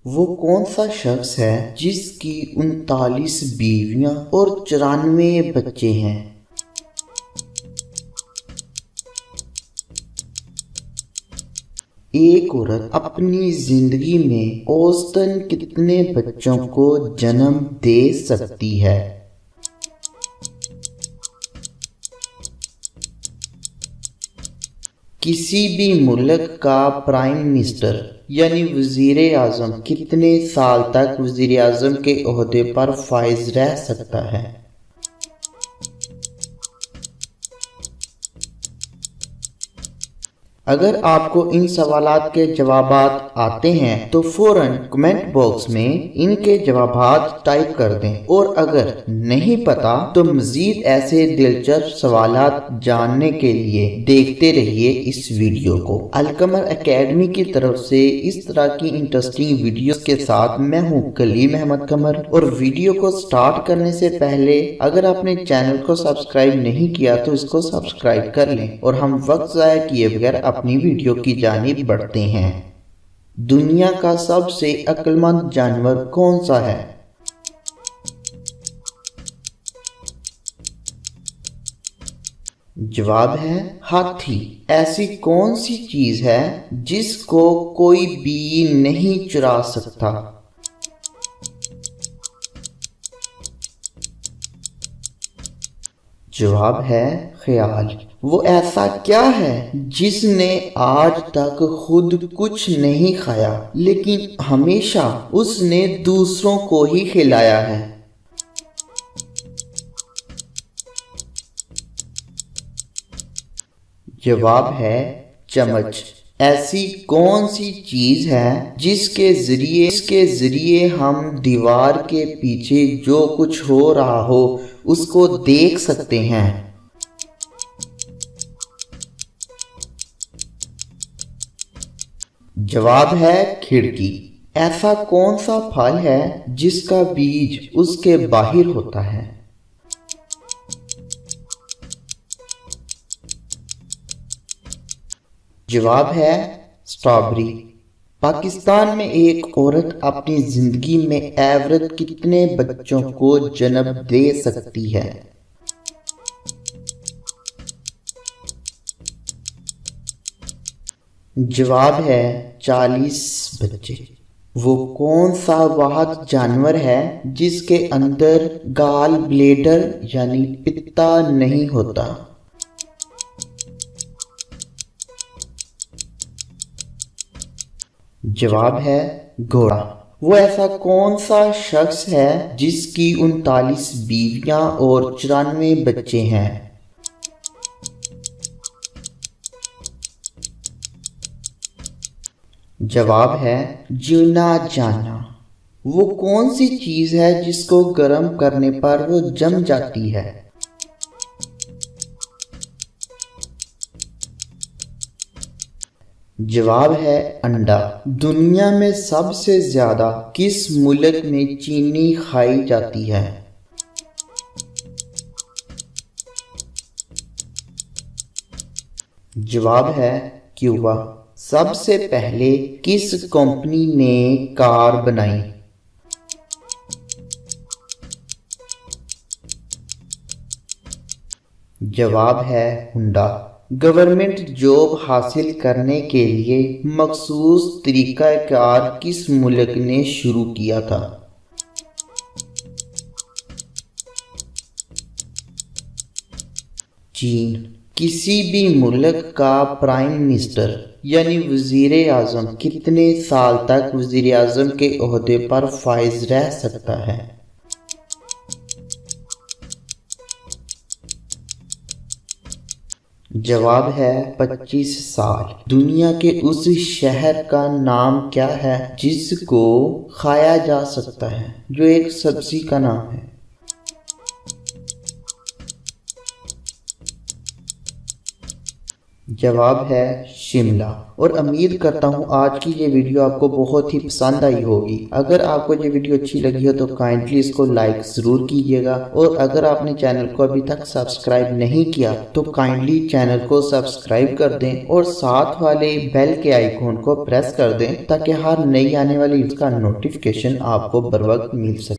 وہ کون سا شخص ہے جس کی 39 بیویاں اور 94 بچے ہیں؟ ایک عورت اپنی زندگی میں اوسطاً کتنے بچوں کو جنم دے سکتی ہے؟ کسی بھی ملک کا پرائم منسٹر یعنی وزیر اعظم کتنے سال تک وزیر اعظم کے عہدے پر فائز رہ سکتا ہے؟ اگر آپ کو ان سوالات کے جوابات آتے ہیں تو فوراً کمنٹ باکس میں ان کے جوابات ٹائپ کر دیں، اور اگر نہیں پتا تو مزید ایسے دلچسپ سوالات جاننے کے لیے دیکھتے رہیے اس ویڈیو کو۔ القمر اکیڈمی کی طرف سے اس طرح کی انٹرسٹنگ ویڈیوز کے ساتھ میں ہوں کلیم احمد قمر، اور ویڈیو کو سٹارٹ کرنے سے پہلے اگر آپ نے چینل کو سبسکرائب نہیں کیا تو اس کو سبسکرائب کر لیں، اور ہم وقت ضائع کیے بغیر اپنی ویڈیو کی جانب بڑھتے ہیں۔ دنیا کا سب سے عقل مند جانور کون سا ہے؟ جواب ہے ہاتھی۔ ایسی کون سی چیز ہے جس کو کوئی بھی نہیں چرا سکتا؟ جواب ہے خیال۔ وہ ایسا کیا ہے جس نے آج تک خود کچھ نہیں کھایا لیکن ہمیشہ اس نے دوسروں کو ہی کھلایا ہے؟ جواب ہے چمچ۔ ایسی کون سی چیز ہے جس کے ذریعے ہم دیوار کے پیچھے جو کچھ ہو رہا ہو اس کو دیکھ سکتے ہیں؟ جواب ہے کھڑکی۔ ایسا کون سا پھل ہے جس کا بیج اس کے باہر ہوتا ہے؟ جواب ہے سٹرابیری۔ پاکستان میں ایک عورت اپنی زندگی میں ایوریج کتنے بچوں کو جنم دے سکتی ہے؟ جواب ہے 40 بچے۔ وہ کون سا واحد جانور ہے جس کے اندر گال بلیڈر یعنی پتا نہیں ہوتا؟ جواب ہے گھوڑا۔ وہ ایسا کون سا شخص ہے جس کی 39 بیویاں اور 94 بچے ہیں؟ جواب ہے جینا جانا۔ وہ کون سی چیز ہے جس کو گرم کرنے پر وہ جم جاتی ہے؟ جواب ہے انڈا۔ دنیا میں سب سے زیادہ کس ملک میں چینی کھائی جاتی ہے؟ جواب ہے کیوبا۔ سب سے پہلے کس کمپنی نے کار بنائی؟ جواب ہے ہونڈا۔ گورنمنٹ جاب حاصل کرنے کے لیے مخصوص طریقہ کار کس ملک نے شروع کیا تھا؟ چین۔ کسی بھی ملک کا پرائم منسٹر یعنی وزیر اعظم کتنے سال تک وزیر اعظم کے عہدے پر فائز رہ سکتا ہے؟ جواب ہے 25 سال۔ دنیا کے اس شہر کا نام کیا ہے جس کو کھایا جا سکتا ہے، جو ایک سبزی کا نام ہے؟ جواب ہے شملہ۔ اور امید کرتا ہوں آج کی یہ ویڈیو آپ کو بہت ہی پسند آئی ہوگی۔ اگر آپ کو یہ ویڈیو اچھی لگی ہو تو کائنڈلی اس کو لائک ضرور کیجیے گا، اور اگر آپ نے چینل کو ابھی تک سبسکرائب نہیں کیا تو کائنڈلی چینل کو سبسکرائب کر دیں اور ساتھ والے بیل کے آئیکن کو پریس کر دیں تاکہ ہر نئی آنے والی اس کا نوٹیفیکیشن آپ کو بر وقت مل سکے۔